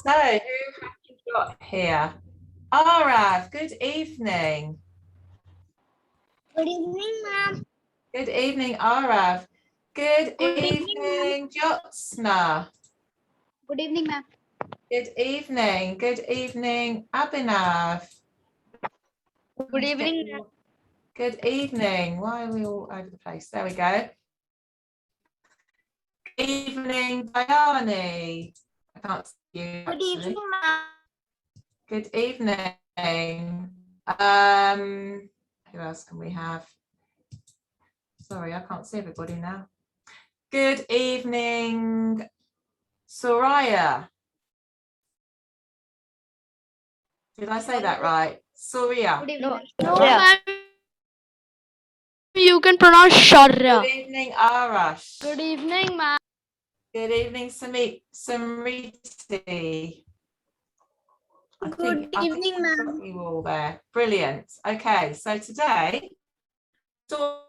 So, who have you got here? Arav, good evening. Good evening, ma'am. Good evening, Arav. Good evening, evening, Jyotsna. Good evening, ma'am. Good evening. Good evening, Abhinav. Good evening, ma'am. Good evening. Why are we all over the place? There we go. Good evening, Dayani. I can't see you. Good evening, ma'am. Good evening. Who else can we have? Sorry, I can't see everybody now. Good evening, Soraya. Did I say that right? Surya. Good evening. No, ma'am. You can pronounce Shaurya. Good evening, Arash. Good evening, ma'am. Good evening, Samriti. Good evening, ma'am. You all there. Brilliant. Okay, so today, so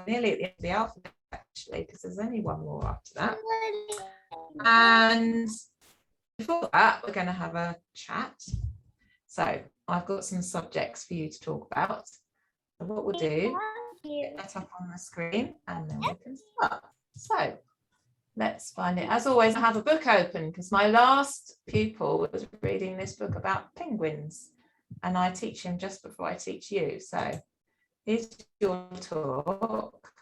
nearly at the end of the alphabet actually, because there's only one more after that. And before that, we're going to have a chat. So I've got some subjects for you to talk about. So what we'll do, get that up on the screen and then we can start. So let's find it. As always, I have a book open because my last pupil was reading this book about penguins and I teach him just before I teach you. So here's your talk.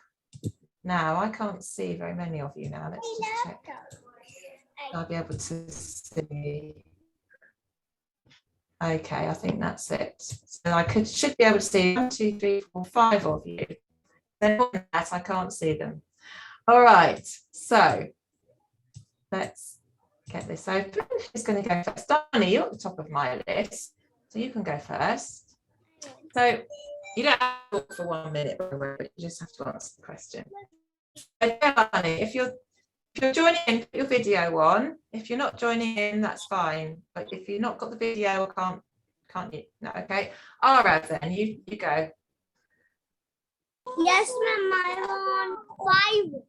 Now, I can't see very many of you now. Let's just check. I'll be able to see. Okay, I think that's it. So I should be able to see 1, 2, 3, 4, 5 of you. Then more than that, I can't see them. All right, so let's get this open. Who's going to go first? Donnie, you're at the top of my list, so you can go first. So you don't have to talk for 1 minute, but you just have to answer the question. Okay, Donnie, if you're joining in, put your video on. If you're not joining in, that's fine. But if you've not got the video, can't you? No, okay. All right, then you go. Yes, ma'am. I'm on 5.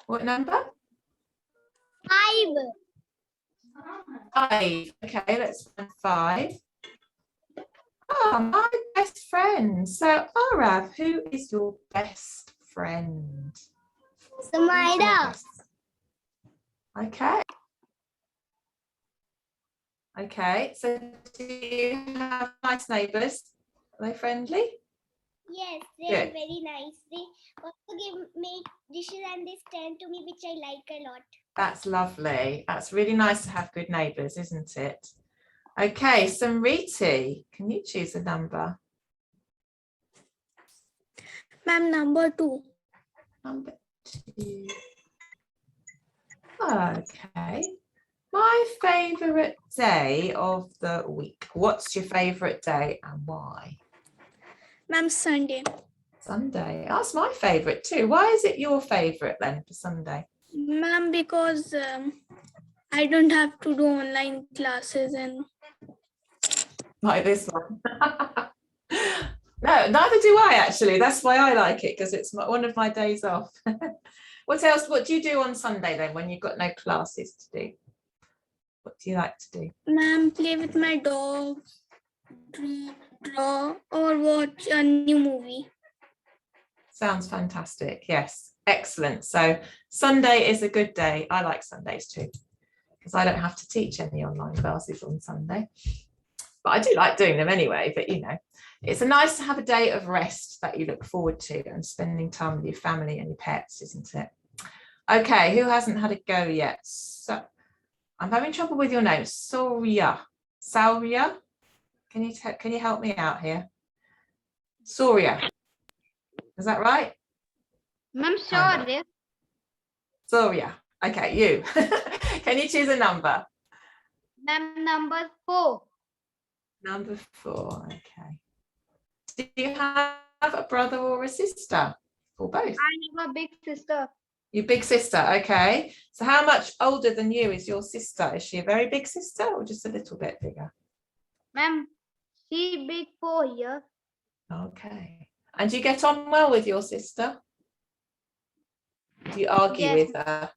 What number? 5. 5. Okay, let's find 5. Oh, my best friend. So, Arav, who is your best friend? Samaida. Okay. Okay, so do you have nice neighbours? Are they friendly? Yes, they are Good. very nice. They also make dishes and they stand to me, which I like a lot. That's lovely. That's really nice to have good neighbours, isn't it? Okay, Samriti, can you choose a number? Ma'am, number 2. Number 2. Okay. My favourite day of the week. What's your favourite day and why? Ma'am, Sunday. Sunday. That's my favourite too. Why is it your favourite then for Sunday? Ma'am, because I don't have to do online classes and Like this one. No, neither do I actually. That's why I like it, because it's one of my days off. What else? What do you do on Sunday then when you've got no classes to do? What do you like to do? ma'am, play with my dog, draw, or watch a new movie. Sounds fantastic. Yes, excellent. So Sunday is a good day. I like Sundays too, because I don't have to teach any online classes on Sunday. But I do like doing them anyway. But you know, it's nice to have a day of rest that you look forward to and spending time with your family and your pets, isn't it? Okay, who hasn't had a go yet? So I'm having trouble with your name. Surya. Can you help me out here? Surya. Is that right? Ma'am, sure. Yes. Surya. Okay, you. Can you choose a number? Ma'am, number 4. Number 4. Okay. Do you have a brother or a sister? Or both? I have a big sister. Your big sister, okay. So how much older than you is your sister? Is she a very big sister or just a little bit bigger? Ma'am, she big 4 years. Okay. And do you get on well with your sister? Do you argue with her?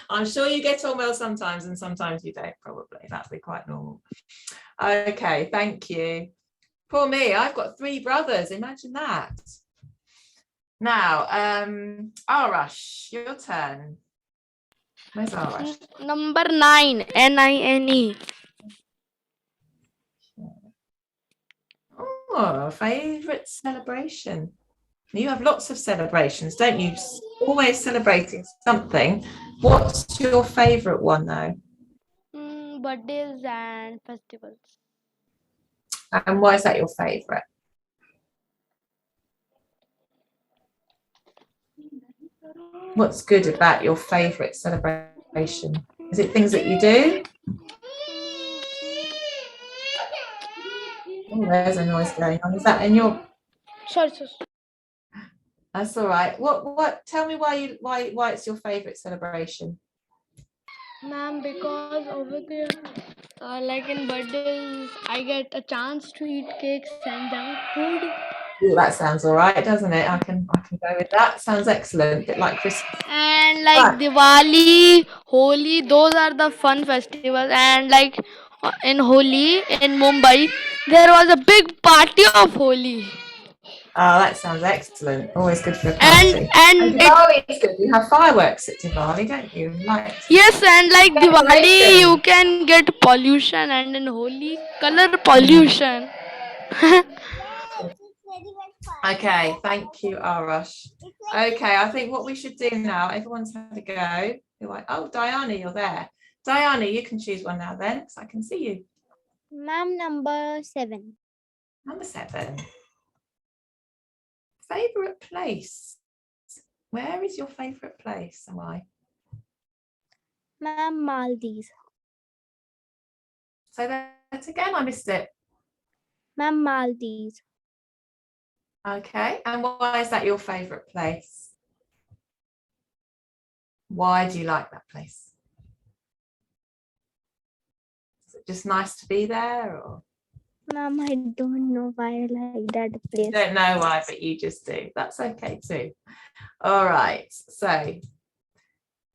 I'm sure you get on well sometimes and sometimes you don't, probably. That'd be quite normal. Okay, thank you. Poor me, I've got 3 brothers. Imagine that. Now, Arash, your turn. Where's Arash? Number 9, NINE. Oh, favourite celebration. You have lots of celebrations, don't you? Always celebrating something. What's your favourite one, though? Birthdays and festivals. And why is that your favourite? What's good about your favourite celebration? Is it things that you do? Oh, there's a noise going on. Is that in your? Sorry. That's all right. What? Tell me why it's your favourite celebration. Ma'am, because over there, like in birthdays, I get a chance to eat cakes and junk food. Ooh, that sounds all right, doesn't it? I can go with that. Sounds excellent. A bit like Christmas. And like Diwali, Holi, those are the fun festivals. And like in Holi in Mumbai, there was a big party of Holi. Oh, that sounds excellent. Always good for a And party. and it, Diwali is good. You have fireworks at Diwali, don't you? Like yes, and like Diwali, decorations. you can get pollution, and in Holi, color pollution. Okay, thank you, Arash. Okay, I think what we should do now, everyone's had a go. You're like, oh, Diana, you're there. Diana, you can choose one now then, because I can see you. Ma'am, number 7. Number 7. Favourite place. Where is your favourite place and why? Ma'am, Maldives. So that again, I missed it. Ma'am, Maldives. Okay, and why is that your favourite place? Why do you like that place? Is it just nice to be there, or? Ma'am, I don't know why I like that place. You don't know why, but you just do. That's okay too. All right, so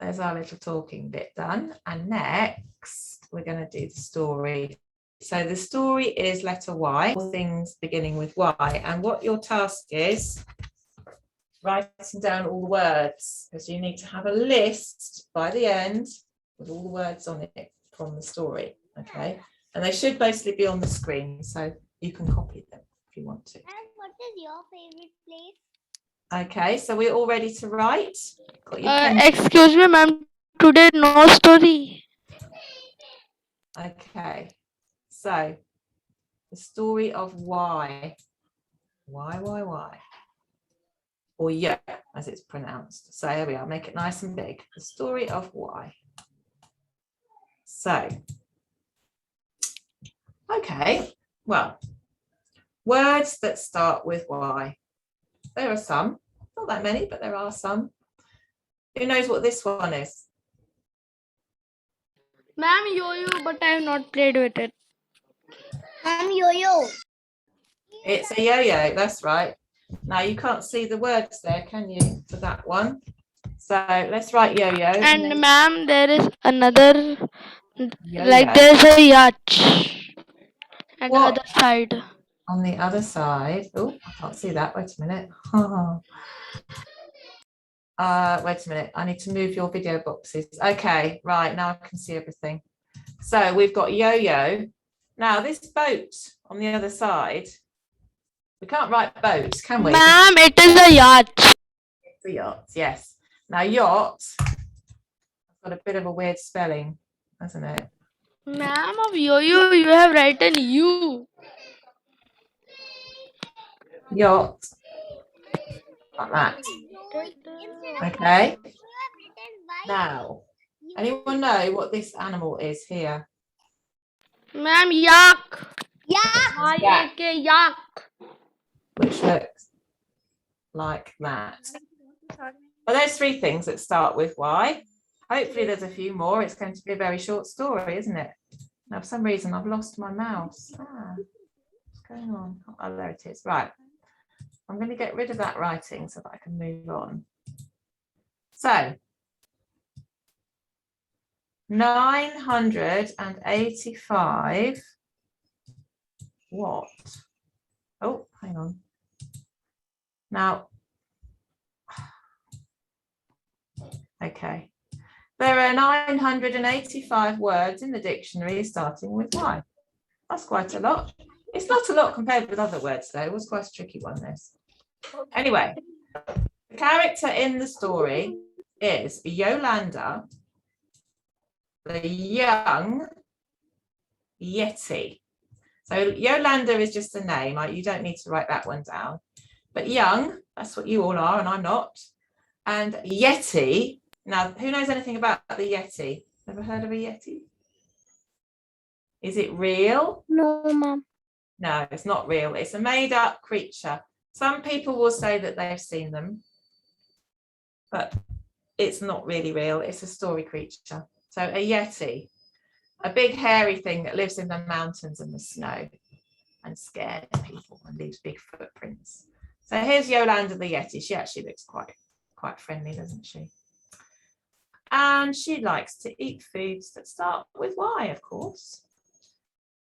there's our little talking bit done. And next, we're going to do the story. So the story is letter Y, all things beginning with Y. And what your task is, writing down all the words, because you need to have a list by the end with all the words on it from the story, okay? And they should basically be on the screen, so you can copy them if you want to. And what is your favorite place? Okay, so we're all ready to write? Got your pen? Excuse me, ma'am. Today no story. Okay, so the story of why. Why? Or yeah, as it's pronounced. So here we are, make it nice and big. The story of why. So, okay, well, words that start with Y. There are some, not that many, but there are some. Who knows what this one is? Ma'am, yo-yo, but I have not played with it. Ma'am, yo-yo. It's a yo-yo, that's right. Now you can't see the words there, can you, for that one? So let's write yo-yo. And ma'am, there is another, yo-yo. like there's a yacht at the What? other side. On the other side. Oh, I can't see that. Wait a minute. Wait a minute. I need to move your video boxes. Okay, right. Now I can see everything. So we've got yo-yo. Now this boat on the other side, we can't write boats, can we? Ma'am, it is a yacht. It's a yacht, yes. Now yacht has got a bit of a weird spelling, hasn't it? Ma'am, of yo-yo, you have written you. Yacht. Like that. Okay. Now, anyone know what this animal is here? Ma'am, yak. Yak. Yak. Yak. Which looks like that. Well, there's 3 things that start with Y. Hopefully there's a few more. It's going to be a very short story, isn't it? Now, for some reason, I've lost my mouse. What's going on? Oh, there it is. Right. I'm going to get rid of that writing so that I can move on. So, 985 what? Oh, hang on. Now, okay. There are 985 words in the dictionary starting with Y. That's quite a lot. It's not a lot compared with other words, though. It was quite a tricky one, this. Anyway, the character in the story is Yolanda, the young Yeti. So Yolanda is just a name. You don't need to write that one down. But young, that's what you all are, and I'm not. And Yeti. Now, who knows anything about the Yeti? Ever heard of a Yeti? Is it real? No, ma'am. No, it's not real. It's a made-up creature. Some people will say that they've seen them, but it's not really real. It's a story creature. So a Yeti, a big hairy thing that lives in the mountains and the snow and scares people and leaves big footprints. So here's Yolanda the Yeti. She actually looks quite friendly, doesn't she? And she likes to eat foods that start with Y, of course.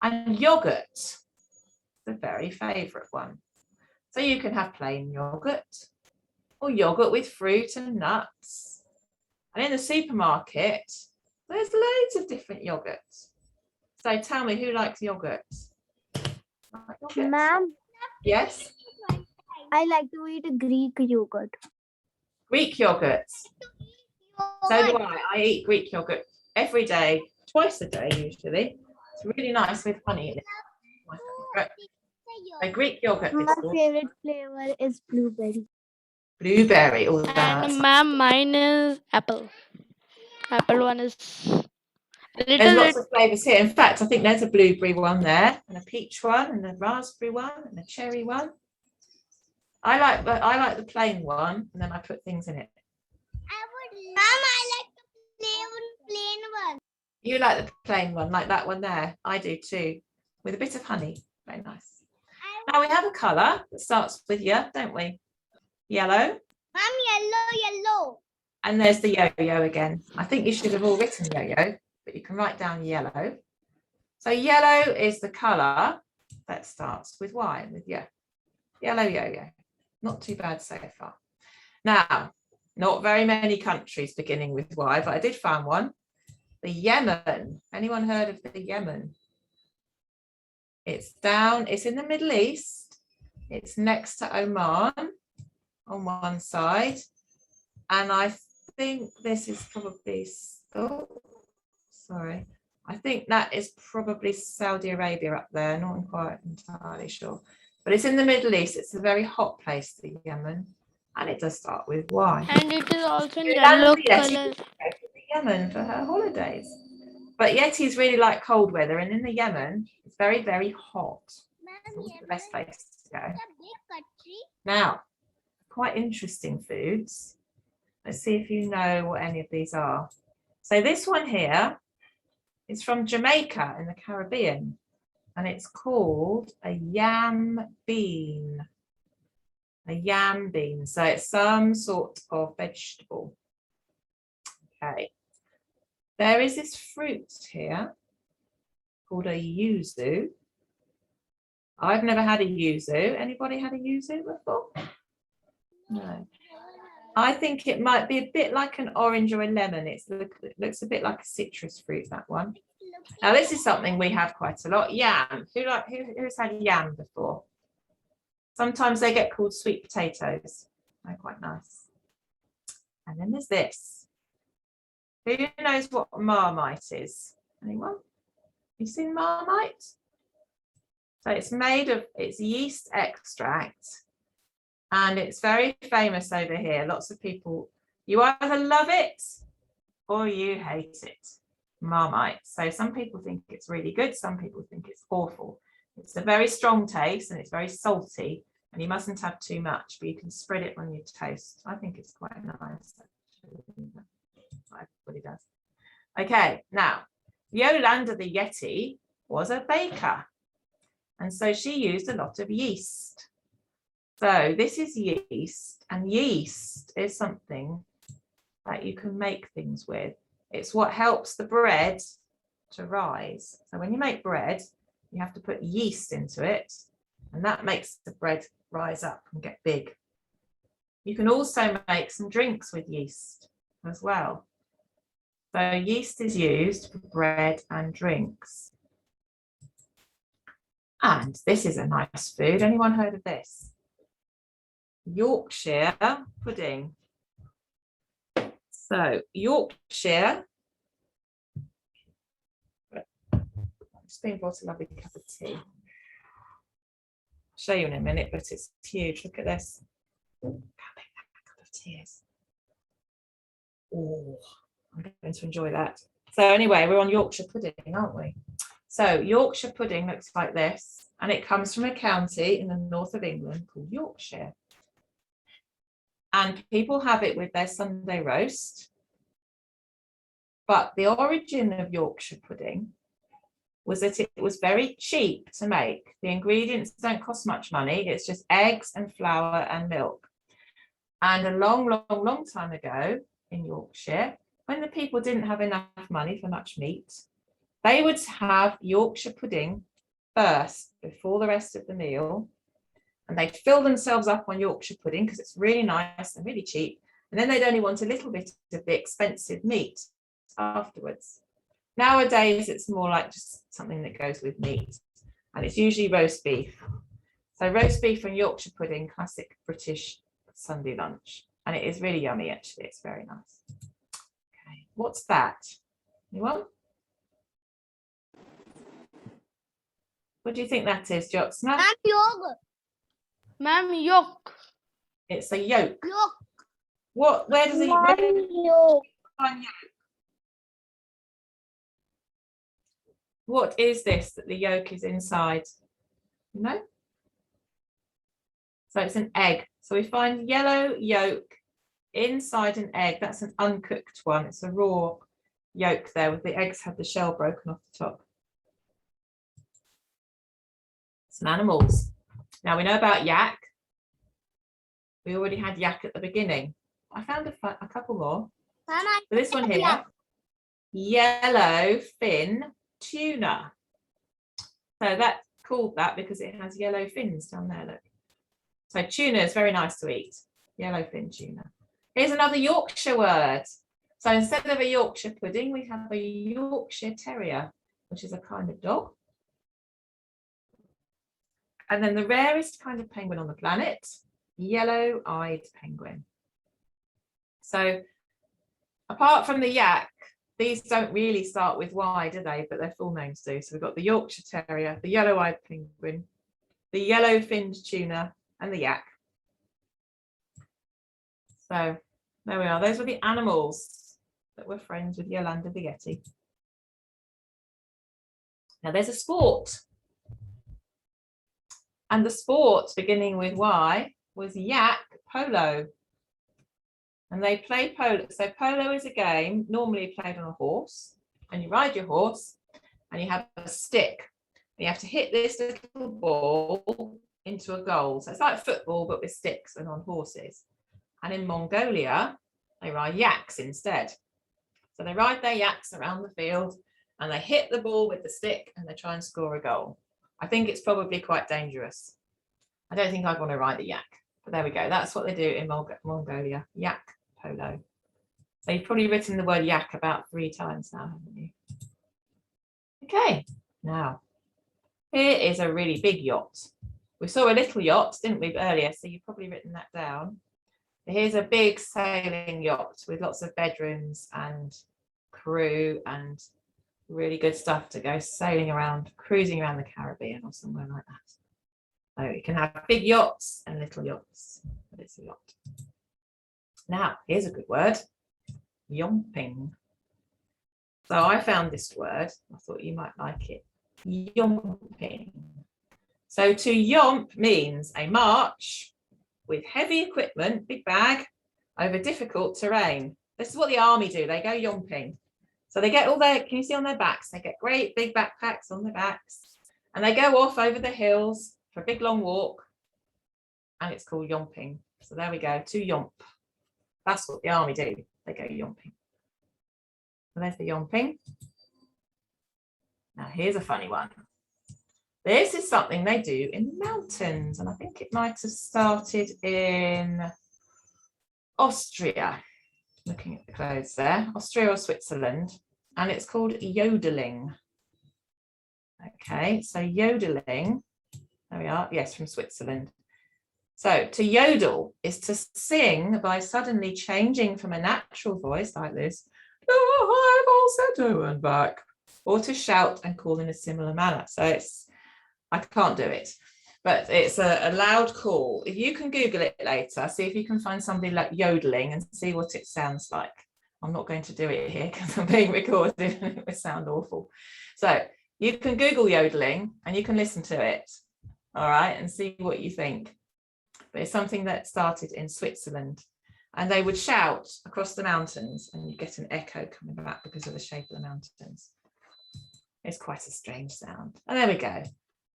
And yogurt, the very favourite one. So you can have plain yogurt or yogurt with fruit and nuts. And in the supermarket, there's loads of different yogurts. So tell me, who likes yogurt? Ma'am, Yes? I like to eat Greek yogurt. Greek yogurts. So do I. I eat Greek yogurt every day, twice a day usually. It's really nice with honey in it. My favourite. A Greek yogurt. My favorite flavor is blueberry. Blueberry. Oh, And that's ma'am, mine is apple. Apple one is There's little lots bit. of flavours here. In fact, I think there's a blueberry one there, and a peach one, and a raspberry one, and a cherry one. I like the plain one, and then I put things in it. Mom, I like the plain one. You like the plain one, like that one there. I do too, with a bit of honey. Very nice. Now we have a colour that starts with Y, don't we? Yellow. Mom, yellow. And there's the yo-yo again. I think you should have all written yo-yo, but you can write down yellow. So yellow is the colour that starts with Y, with Y. Yellow yo-yo. Not too bad so far. Now, not very many countries beginning with Y, but I did find one. The Yemen. Anyone heard of the Yemen? It's in the Middle East. It's next to Oman on one side. And I think this is probably, I think that is probably Saudi Arabia up there. Not quite entirely sure. But it's in the Middle East. It's a very hot place, the Yemen. And it does start with Y. And it is also in Yolanda yellow the Yeti color. goes to the Yemen for her holidays. But Yetis really like cold weather, and in the Yemen, it's very, very hot. It's the best place to go. Now, quite interesting foods. Let's see if you know what any of these are. So this one here is from Jamaica in the Caribbean, and it's called a yam bean. A yam bean. So it's some sort of vegetable. Okay. There is this fruit here called a yuzu. I've never had a yuzu. Anybody had a yuzu before? No. I think it might be a bit like an orange or a lemon. It looks a bit like a citrus fruit, that one. Now this is something we have quite a lot. Yam. Who's had yam before? Sometimes they get called sweet potatoes. They're quite nice. And then there's this. Who knows what Marmite is? Anyone? You seen Marmite? So it's yeast extract, and it's very famous over here. Lots of people, you either love it or you hate it. Marmite. So some people think it's really good. Some people think it's awful. It's a very strong taste and it's very salty, and you mustn't have too much, but you can spread it on your toast. I think it's quite nice. Everybody does. Okay, now Yolanda the Yeti was a baker, and so she used a lot of yeast. So this is yeast, and yeast is something that you can make things with. It's what helps the bread to rise. So when you make bread, you have to put yeast into it, and that makes the bread rise up and get big. You can also make some drinks with yeast as well. So yeast is used for bread and drinks. And this is a nice food. Anyone heard of this? Yorkshire pudding. So Yorkshire, I've just been bought a lovely cup of tea. I'll show you in a minute, but it's huge. Look at this. How big that cup of tea is. Oh, I'm going to enjoy that. So anyway, we're on Yorkshire pudding, aren't we? So Yorkshire pudding looks like this, and it comes from a county in the north of England called Yorkshire. And people have it with their Sunday roast. But the origin of Yorkshire pudding was that it was very cheap to make. The ingredients don't cost much money. It's just eggs and flour and milk. And a long time ago in Yorkshire, when the people didn't have enough money for much meat, they would have Yorkshire pudding first before the rest of the meal. And they'd fill themselves up on Yorkshire pudding because it's really nice and really cheap. And then they'd only want a little bit of the expensive meat afterwards. Nowadays, it's more like just something that goes with meat. And it's usually roast beef. So roast beef and Yorkshire pudding, classic British Sunday lunch. And it is really yummy, actually. It's very nice. Okay, what's that? Anyone? What do you think that is, Jyotsna? Yogurt. Ma'am, yolk. It's a yolk. Yolk. What? Where does it? Where do you find yolk? What is this that the yolk is inside? No. So it's an egg. So we find yellow yolk inside an egg. That's an uncooked one. It's a raw yolk there with the eggs have the shell broken off the top. Some animals. Now we know about yak. We already had yak at the beginning. I found a couple more. Mama, So this one here, yellow fin tuna. So that's called that because it has yellow fins down there, look. So tuna is very nice to eat, yellow fin tuna. Here's another Yorkshire word. So instead of a Yorkshire pudding, we have a Yorkshire Terrier, which is a kind of dog. And then the rarest kind of penguin on the planet, yellow-eyed penguin. So apart from the yak, these don't really start with Y, do they? But their full names do. So we've got the Yorkshire Terrier, the yellow-eyed penguin, the yellow-finned tuna, and the yak. So there we are. Those were the animals that were friends with Yolanda the Yeti. Now there's a sport. And the sport, beginning with Y, was yak polo. And they play polo. So polo is a game normally played on a horse. And you ride your horse and you have a stick. And you have to hit this little ball into a goal. So it's like football, but with sticks and on horses. And in Mongolia, they ride yaks instead. So they ride their yaks around the field and they hit the ball with the stick and they try and score a goal. I think it's probably quite dangerous. I don't think I'd want to ride a yak, but there we go. That's what they do in Mongolia, yak polo. So you've probably written the word yak about 3 times now, haven't you? Okay, now here is a really big yacht. We saw a little yacht, didn't we, earlier? So you've probably written that down. Here's a big sailing yacht with lots of bedrooms and crew and really good stuff to go sailing around, cruising around the Caribbean or somewhere like that. So you can have big yachts and little yachts, but it's a yacht. Now, here's a good word, yomping. So I found this word, I thought you might like it, yomping. So to yomp means a march with heavy equipment, big bag, over difficult terrain. This is what the army do, they go yomping. So they get all their, can you see on their backs? They get great big backpacks on their backs and they go off over the hills for a big long walk and it's called yomping. So there we go, to yomp. That's what the army do, they go yomping. So there's the yomping. Now here's a funny one. This is something they do in the mountains, and I think it might have started in Austria. Looking at the clothes there, Austria or Switzerland, and it's called yodeling. Okay, so yodeling, there we are, yes, from Switzerland. So to yodel is to sing by suddenly changing from a natural voice like this, high falsetto and back, or to shout and call in a similar manner. So it's, I can't do it, but it's a loud call. If you can Google it later, see if you can find somebody like yodeling and see what it sounds like. I'm not going to do it here because I'm being recorded and it would sound awful. So you can Google yodeling and you can listen to it, all right, and see what you think. But it's something that started in Switzerland, and they would shout across the mountains and you get an echo coming back because of the shape of the mountains. It's quite a strange sound. And there we go.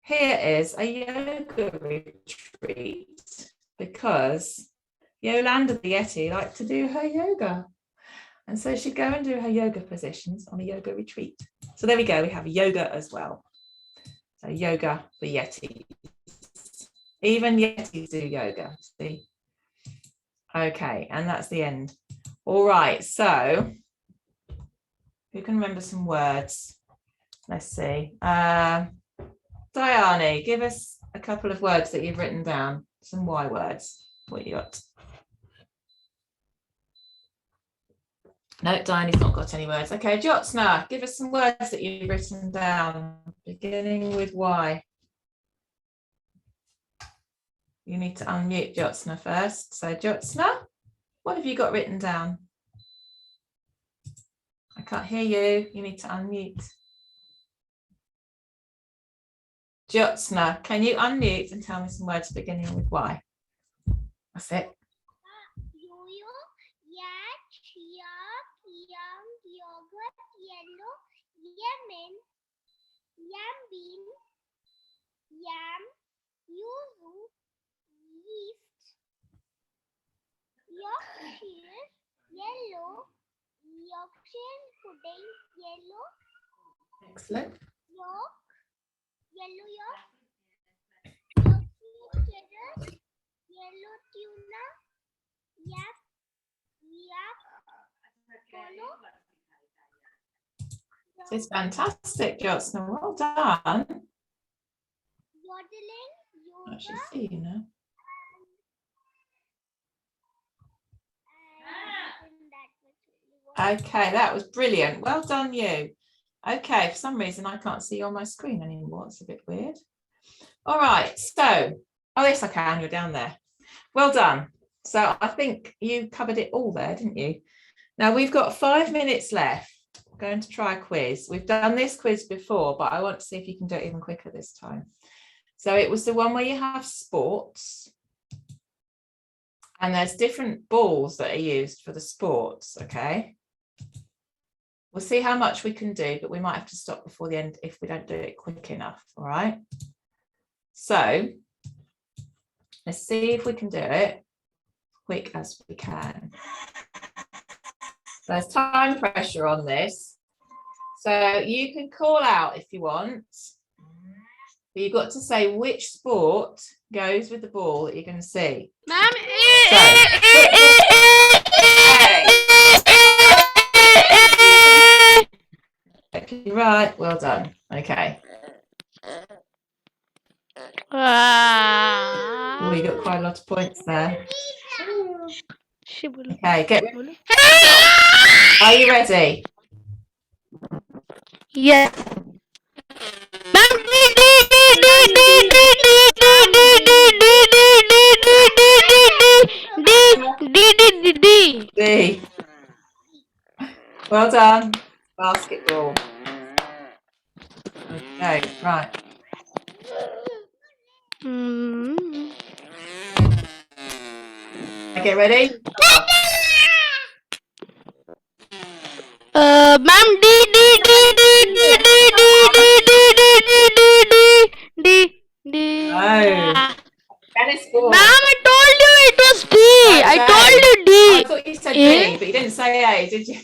Here is a yoga retreat because Yolanda the Yeti liked to do her yoga. And so she'd go and do her yoga positions on a yoga retreat. So there we go, we have yoga as well. So yoga for Yetis. Even Yetis do yoga, see? Okay, and that's the end. All right, so who can remember some words? Let's see. Diane, give us a couple of words that you've written down. Some Y words. What you got? No, Diane's not got any words. Okay, Jyotsna, give us some words that you've written down, beginning with Y. You need to unmute Jyotsna first. So Jyotsna, what have you got written down? I can't hear you. You need to unmute. Jyotsna, can you unmute and tell me some words beginning with Y? That's it. Yo-yo, yak, yak, young, yogurt, yellow, yemen, yam bean, yam, yuzu, yeast, Yorkshire, yellow, Yorkshire pudding, yellow, Excellent. York, yellow York, Yorkshire cheddar, yellow tuna, yak, polo. This is fantastic, Jyotsna. Well done. Yodeling, I yoga, should see you now. Okay, that was brilliant. Well done, you. Okay, for some reason I can't see you on my screen anymore. It's a bit weird. All right, so, oh yes, I can. You're down there. Well done. So I think you covered it all there, didn't you? Now we've got 5 minutes left. I'm going to try a quiz. We've done this quiz before, but I want to see if you can do it even quicker this time. So it was the one where you have sports. And there's different balls that are used for the sports, okay? We'll see how much we can do, but we might have to stop before the end if we don't do it quick enough, all right? So let's see if we can do it quick as we can. There's time pressure on this. So you can call out if you want, but you've got to say which sport goes with the ball that you're going to see. Ma'am, Okay, right, well done. Okay. Oh, you got quite a lot of points there. Okay, get ready. Are you ready? Yes. D. Well done. Basketball. Okay, right. Okay, ready? Ma'am, D. No. Tennis ball. Ma'am, I told you it was D. I Okay. told you D. I thought you said A? D, but you didn't say A, did you?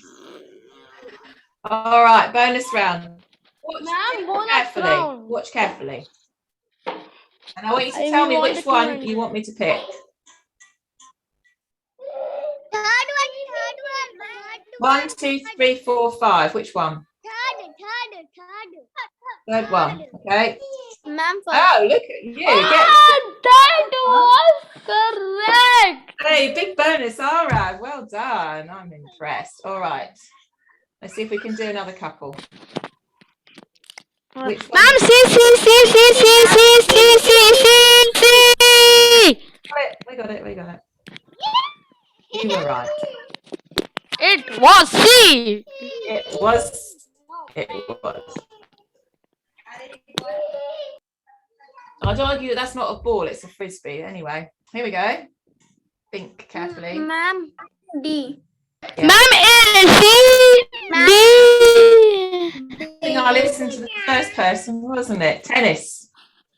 All right, bonus round. Watch Ma'am, bonus carefully. round. Watch carefully. And I want you to I tell me want which the one 200. you want me to pick. Third one. 1, 2, 3, 4, 5. Which one? Third. Third one. Okay. Ma'am, Oh, look at you. Ah, that was correct. Hey, big bonus. All right. Well done. I'm impressed. All right. Let's see if we can do another couple. Which one? Ma'am, C. We got it. We got it. You were right. It was C. It was. It was. I'd argue that that's not a ball, it's a frisbee. Anyway, here we go. Think carefully. ma'am, D. Yeah. Ma'am, A, C, D. I think I listened to the first person, wasn't it? Tennis.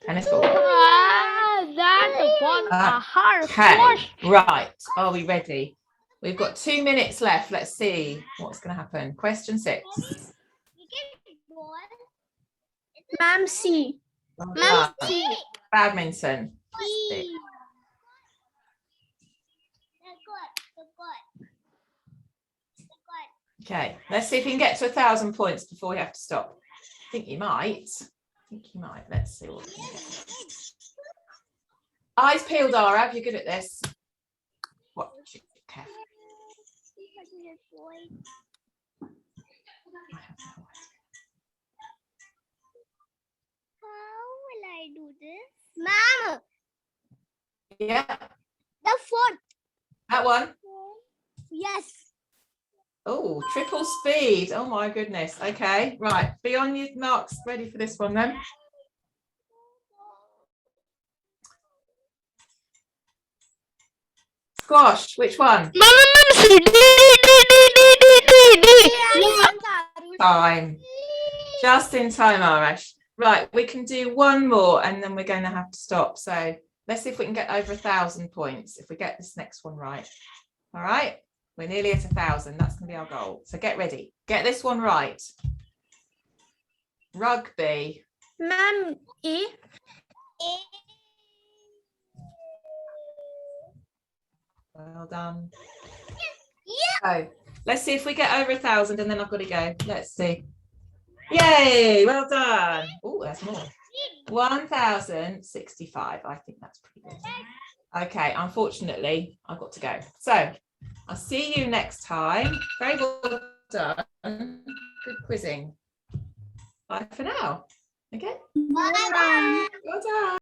Tennis ball. That was a hard Okay, question. right. Are we ready? We've got 2 minutes left. Let's see what's going to happen. Question 6. Ma'am, C. Well Ma'am, done. C. Badminton. Okay, let's see if we can get to 1,000 points before we have to stop. I think you might. Let's see what we can get. Eyes peeled, Arav. You're good at this. Watch it carefully. I have no idea. How will I do this? Ma'am, Yeah, the fourth. that one. Yes. Oh, triple speed. Oh my goodness. Okay, right. Be on your marks. Ready for this one then. Squash. Which one? Time. Just in time, Arash. Right, we can do one more and then we're going to have to stop. So let's see if we can get over 1,000 points if we get this next one right. All right, we're nearly at 1,000. That's going to be our goal. So get ready. Get this one right. Rugby. Ma'am, A. Well done. So let's see if we get over 1,000 and then I've got to go. Let's see. Yay, well done. Oh, that's more. 1,065. I think that's pretty good. Okay, unfortunately, I've got to go. So I'll see you next time. Very well done. Good quizzing. Bye for now. Okay. Bye. Well done.